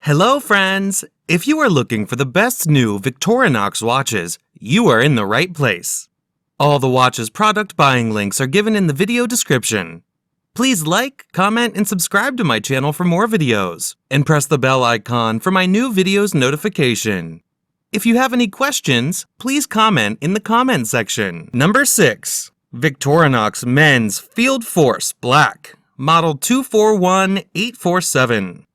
Hello friends! If you are looking for the best new Victorinox watches, you are in the right place. All the watches product buying links are given in the video description. Please like, comment, and subscribe to my channel for more videos, and press the bell icon for my new videos notification. If you have any questions, please comment in the comment section. Number 6. Victorinox Men's Fieldforce Black, Model 241847.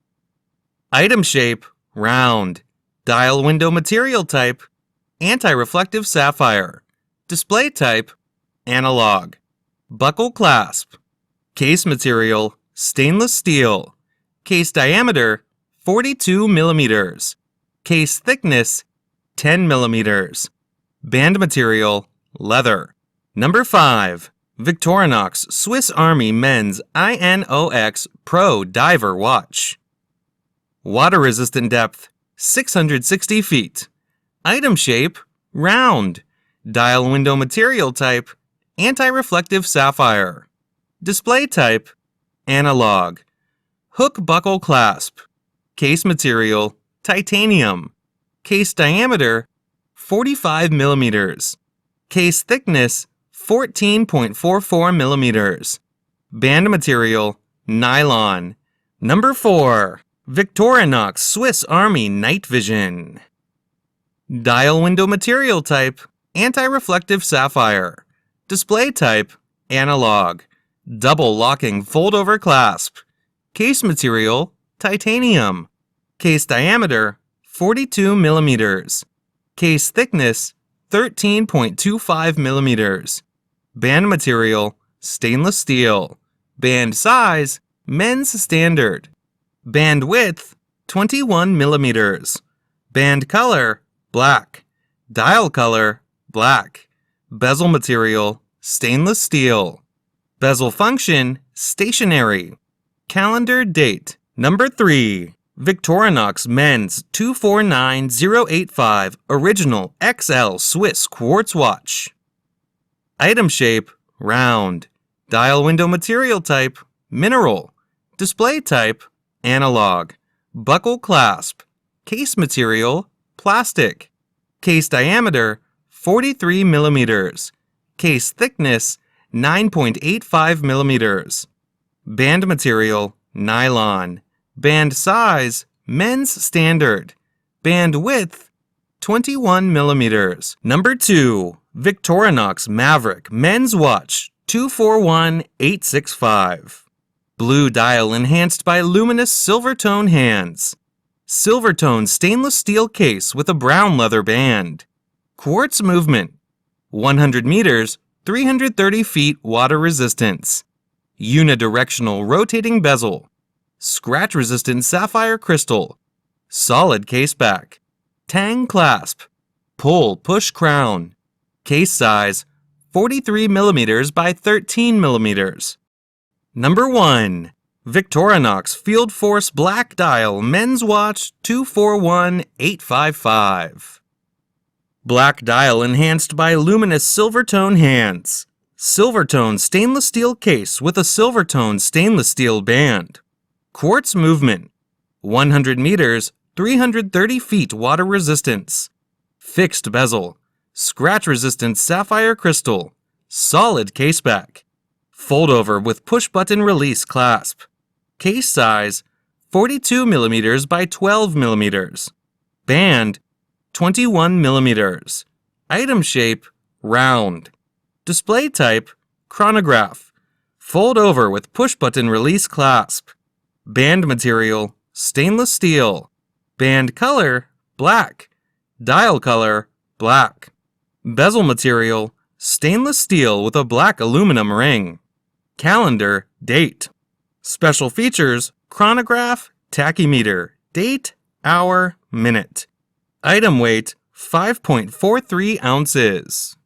Item shape, round. Dial window material type, anti-reflective sapphire. Display type, analog. Buckle clasp. Case material, stainless steel. Case diameter, 42 millimeters. Case thickness, 10 millimeters. Band material, leather. Number 5. Victorinox Swiss Army Men's I.N.O.X Pro Diver Watch. Water resistant depth, 660 feet. Item shape, round. Dial window material type, anti-reflective sapphire. Display type, analog. Hook buckle clasp. Case material, titanium. Case diameter, 45 millimeters. Case thickness, 14.44 millimeters. Band material, nylon. Number 4. Victorinox Swiss Army Night Vision. Dial window material type, anti-reflective sapphire. Display type, analog. Double locking fold-over clasp. Case material, titanium. Case diameter, 42 millimeters. Case thickness, 13.25 millimeters. Band material, stainless steel. Band size, men's standard. Band width, 21 millimeters. Band color, black. Dial color, black. Bezel material, stainless steel. Bezel function, stationary. Calendar date. Number 3. Victorinox Men's 249085 Original XL Swiss Quartz Watch. Item shape, round. Dial window material type, mineral. Display type, analog. Buckle clasp. Case material, plastic. Case diameter, 43 millimeters. Case thickness, 9.85 millimeters. Band material, nylon. Band size, men's standard. Band width, 21 millimeters. Number 2. Victorinox Maverick Men's Watch 241865. Blue dial enhanced by luminous silver tone hands. Silver tone stainless steel case with a brown leather band. Quartz movement. 100 meters, 330 feet water resistance. Unidirectional rotating bezel. Scratch resistant sapphire crystal. Solid case back. Tang clasp. Pull push crown. Case size, 43 millimeters by 13 millimeters. Number 1. Victorinox Fieldforce Black Dial Men's Watch 241855. Black dial enhanced by luminous silver tone hands. Silver tone stainless steel case with a silver tone stainless steel band. Quartz movement. 100 meters, 330 feet water resistance. Fixed bezel. Scratch resistant sapphire crystal. Solid case back. Fold over with push button release clasp. Case size, 42 millimeters by 12 millimeters. Band, 21 millimeters. Item shape, round. Display type, chronograph. Fold over with push button release clasp. Band material, stainless steel. Band color, black. Dial color, black. Bezel material, stainless steel with a black aluminum ring. Calendar, date. Special features, chronograph, tachymeter, date, hour, minute. Item weight, 5.43 ounces.